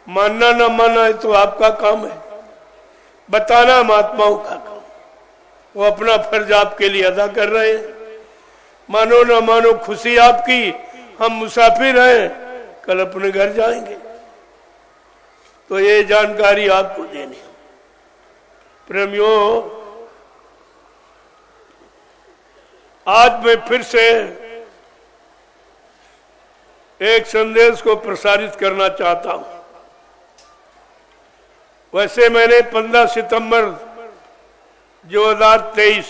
मानना न मानना है तो आपका काम है, बताना महात्माओं का काम। वो अपना फर्ज आपके लिए अदा कर रहे हैं। मानो न मानो खुशी आपकी, हम मुसाफिर हैं, कल अपने घर जाएंगे। तो ये जानकारी आपको देनी है। प्रेमियों, आज मैं फिर से एक संदेश को प्रसारित करना चाहता हूं। वैसे मैंने 15 सितंबर 2023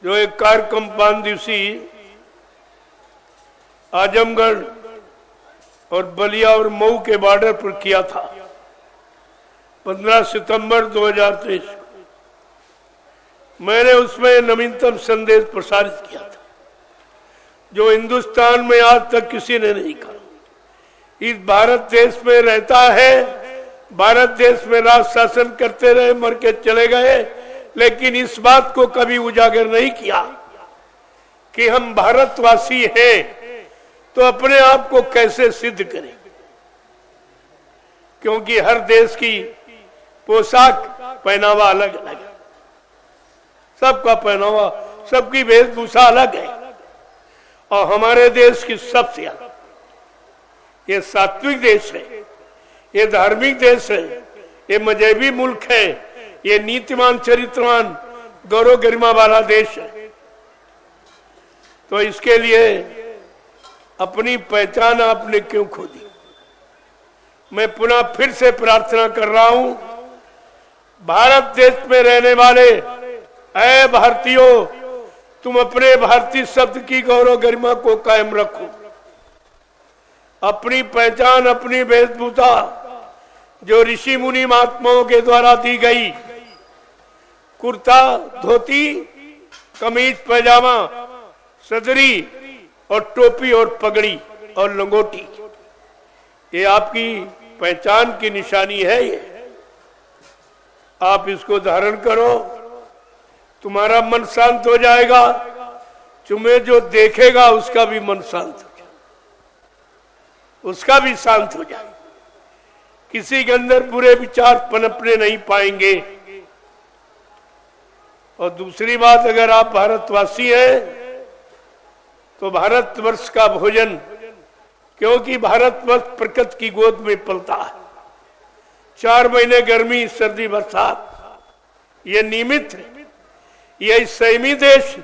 जो एक कार्यक्रम 5 दिवसीय आजमगढ़ और बलिया और मऊ के बॉर्डर पर किया था, 15 सितंबर 2023। मैंने उसमें नवीनतम संदेश प्रसारित किया था जो हिंदुस्तान में आज तक किसी ने नहीं कहा। इस भारत देश में रहता है, भारत देश में राज शासन करते रहे, मर के चले गए, लेकिन इस बात को कभी उजागर नहीं किया कि हम भारतवासी हैं तो अपने आप को कैसे सिद्ध करें। क्योंकि हर देश की पोशाक पहनावा अलग अलग है, सबका पहनावा, सबकी वेशभूषा अलग है। और हमारे देश की सबसे अलग, ये सात्विक देश है, ये धार्मिक देश है, ये मजहबी मुल्क है, ये नीतिमान चरित्रवान गौरव गरिमा वाला देश है। तो इसके लिए अपनी पहचान आपने क्यों खो दी? मैं पुनः फिर से प्रार्थना कर रहा हूं, भारत देश में रहने वाले ऐ भारतीयों, तुम अपने भारतीय शब्द की गौरव गरिमा को कायम रखो। अपनी पहचान, अपनी वेशभूषा जो ऋषि मुनि महात्माओं के द्वारा दी गई, कुर्ता धोती, कमीज पैजामा, सदरी और टोपी और पगड़ी और लंगोटी, ये आपकी पहचान की निशानी है। ये आप इसको धारण करो, तुम्हारा मन शांत हो जाएगा। तुम्हें जो देखेगा उसका भी मन शांत हो जाए, उसका भी शांत हो जाए। किसी के अंदर बुरे विचार पनपने नहीं पाएंगे। और दूसरी बात, अगर आप भारतवासी हैं तो भारतवर्ष का भोजन, क्योंकि भारतवर्ष प्रकृति की गोद में पलता है, 4 महीने गर्मी, सर्दी, बरसात, ये नियमित है। यह संयमी देश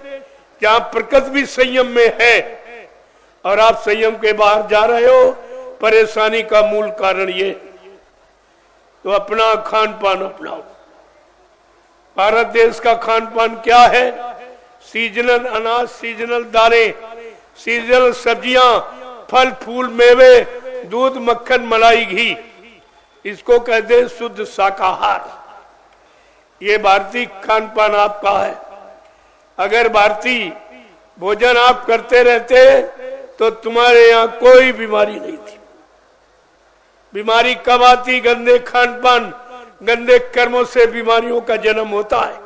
जहां प्रकृति भी संयम में है और आप संयम के बाहर जा रहे हो, परेशानी का मूल कारण ये। तो अपना खान पान अपनाओ। भारत देश का खान पान क्या है? सीजनल अनाज, सीजनल दालें, सीजनल सब्जियां, फल फूल, मेवे, दूध, मक्खन, मलाई, घी, इसको कहते हैं शुद्ध शाकाहार। ये भारतीय खान पान आपका है। अगर भारतीय भोजन आप करते रहते तो तुम्हारे यहाँ कोई बीमारी नहीं थी। बीमारी कब आती? गंदे खान पान, गंदे कर्मों से बीमारियों का जन्म होता है।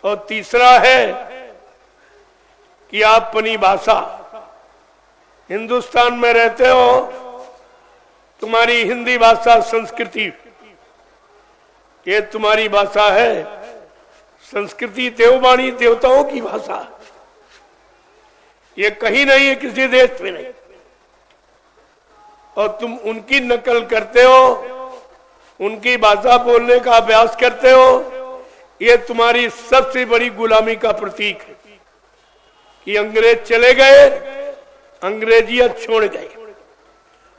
और तीसरा है कि आप अपनी भाषा, हिंदुस्तान में रहते हो, तुम्हारी हिंदी भाषा, संस्कृति, ये तुम्हारी भाषा है। संस्कृति देववाणी, देवताओं की भाषा, ये कहीं नहीं है, किसी देश में नहीं। और तुम उनकी नकल करते हो, उनकी भाषा बोलने का अभ्यास करते हो, ये तुम्हारी सबसे बड़ी गुलामी का प्रतीक है कि अंग्रेज चले गए, अंग्रेजियत छोड़ गए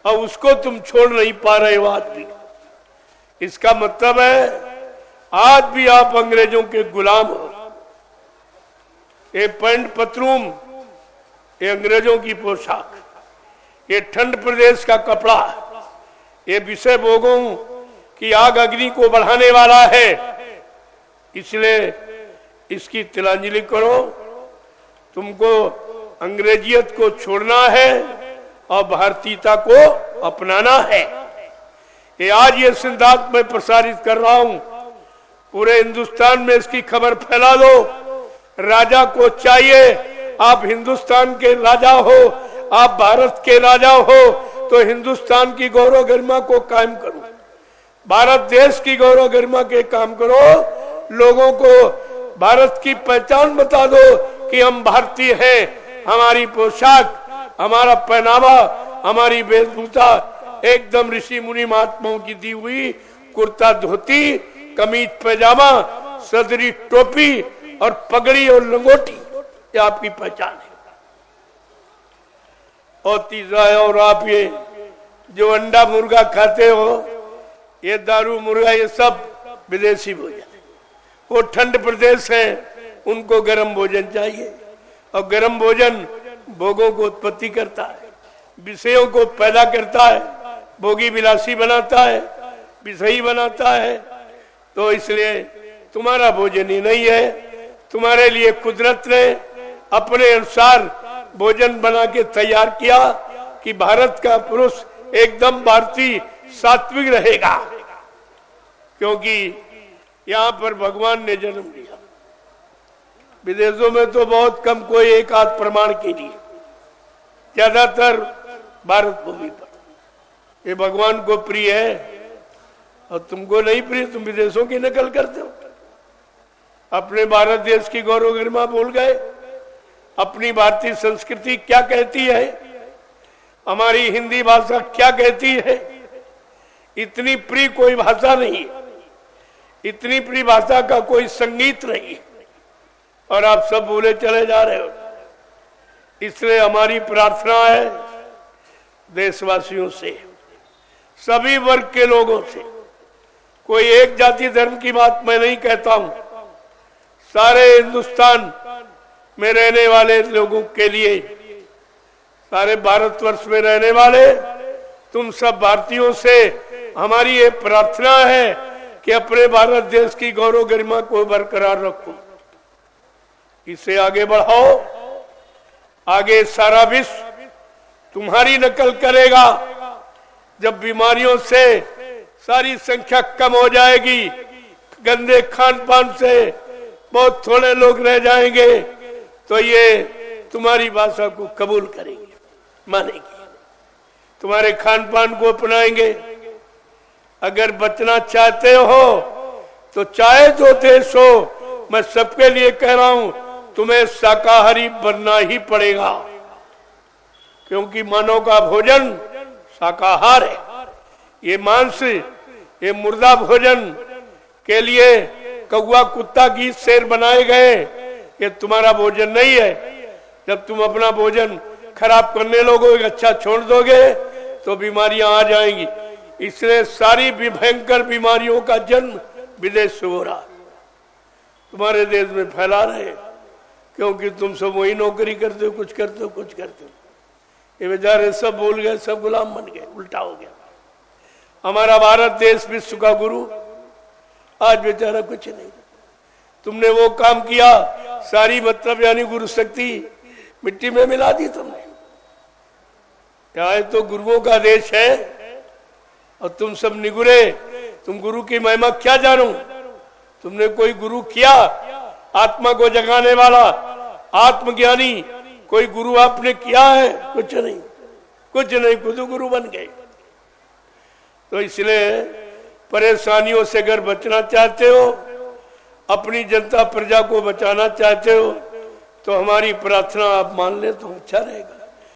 और उसको तुम छोड़ नहीं पा रहे हो आज भी। इसका मतलब है आज भी आप अंग्रेजों के गुलाम हो। ये पैंट पतलून, ये अंग्रेजों की पोशाक, ये ठंड प्रदेश का कपड़ा, ये विषय भोगों की आग अग्नि को बढ़ाने वाला है। इसलिए इसकी तिलांजलि करो। तुमको अंग्रेजियत को छोड़ना है और भारतीयता को अपनाना है। ये आज ये सिद्धांत मैं प्रसारित कर रहा हूं, पूरे हिंदुस्तान में इसकी खबर फैला दो। राजा को चाहिए, आप हिंदुस्तान के राजा हो, आप भारत के राजा हो तो हिंदुस्तान की गौरव गरिमा को कायम करो, भारत देश की गौरव गरिमा के काम करो, लोगों को भारत की पहचान बता दो कि हम भारतीय हैं, हमारी पोशाक, हमारा पहनावा, हमारी वेशभूषा एकदम ऋषि मुनि महात्माओं की दी हुई कुर्ता धोती, कमीज पैजामा, सदरी टोपी और पगड़ी और लंगोटी, ये आपकी पहचान है। और तीसरा है, और आप ये जो अंडा मुर्गा खाते हो, ये दारू मुर्गा, ये सब विदेशी भोजन है। वो ठंड प्रदेश है, उनको गर्म भोजन चाहिए, और गर्म भोजन भोगों को उत्पत्ति करता है, विषयों को पैदा करता है, भोगी विलासी बनाता है, विषयी बनाता है। तो इसलिए तुम्हारा भोजन ही नहीं है, तुम्हारे लिए कुदरत ने अपने अनुसार भोजन बना के तैयार किया कि भारत का पुरुष एकदम भारतीय सात्विक रहेगा, क्योंकि यहाँ पर भगवान ने जन्म लिया। विदेशों में तो बहुत कम, कोई एक आध प्रमाण के लिए, ज्यादातर भारत भूमि पर। ये भगवान को प्रिय है और तुमको नहीं प्रिय, तुम विदेशों की नकल करते हो। अपने भारत देश की गौरव गरिमा भूल गए। अपनी भारतीय संस्कृति क्या कहती है, हमारी हिंदी भाषा क्या कहती है। इतनी प्रिय कोई भाषा नहीं, इतनी प्रिय भाषा का कोई संगीत नहीं, और आप सब भूले चले जा रहे हो। इसलिए हमारी प्रार्थना है देशवासियों से, सभी वर्ग के लोगों से, कोई एक जाति धर्म की बात मैं नहीं कहता हूं, सारे हिंदुस्तान में रहने वाले लोगों के लिए, सारे भारतवर्ष में रहने वाले तुम सब भारतीयों से हमारी ये प्रार्थना है कि अपने भारत देश की गौरव गरिमा को बरकरार रखो, इसे आगे बढ़ाओ। आगे सारा विश्व तुम्हारी नकल करेगा। जब बीमारियों से सारी संख्या कम हो जाएगी, गंदे खान पान से बहुत थोड़े लोग रह जाएंगे, तो ये तुम्हारी भाषा को कबूल करेंगे, मानेंगे, तुम्हारे खान पान को अपनाएंगे। अगर बचना चाहते हो तो चाहे जो देश हो, मैं सबके लिए कह रहा हूं, तुम्हें शाकाहारी बनना ही पड़ेगा, क्योंकि मानव का भोजन शाकाहार है। ये मांस, ये मुर्दा भोजन के लिए कौवा कुत्ता की शेर बनाए गए, ये तुम्हारा भोजन नहीं है। जब तुम अपना भोजन खराब करने लगोगे, अच्छा छोड़ दोगे, तो बीमारियां आ जाएंगी। इसलिए सारी भयंकर बीमारियों का जन्म विदेश से हो रहा, तुम्हारे देश में फैला रहे, क्योंकि तुम सब वही नौकरी करते हो, कुछ करते हो, कुछ करते हो। ये बेचारे सब भूल गए, सब गुलाम बन गए, उल्टा हो गया। हमारा भारत देश विश्व का गुरु आज बेचारा कुछ नहीं। तुमने वो काम किया, सारी मतलब यानी गुरु शक्ति मिट्टी में मिला दी तुमने। यहाँ तो गुरुओं का देश है और तुम सब निगुरे, तुम गुरु की महिमा क्या जानो। तुमने कोई गुरु किया, आत्मा को जगाने वाला आत्मज्ञानी कोई गुरु आपने किया है? कुछ नहीं, कुछ नहीं, खुद गुरु बन गए। तो इसलिए परेशानियों से अगर बचना चाहते हो, अपनी जनता प्रजा को बचाना चाहते हो, तो हमारी प्रार्थना आप मान ले तो अच्छा रहेगा।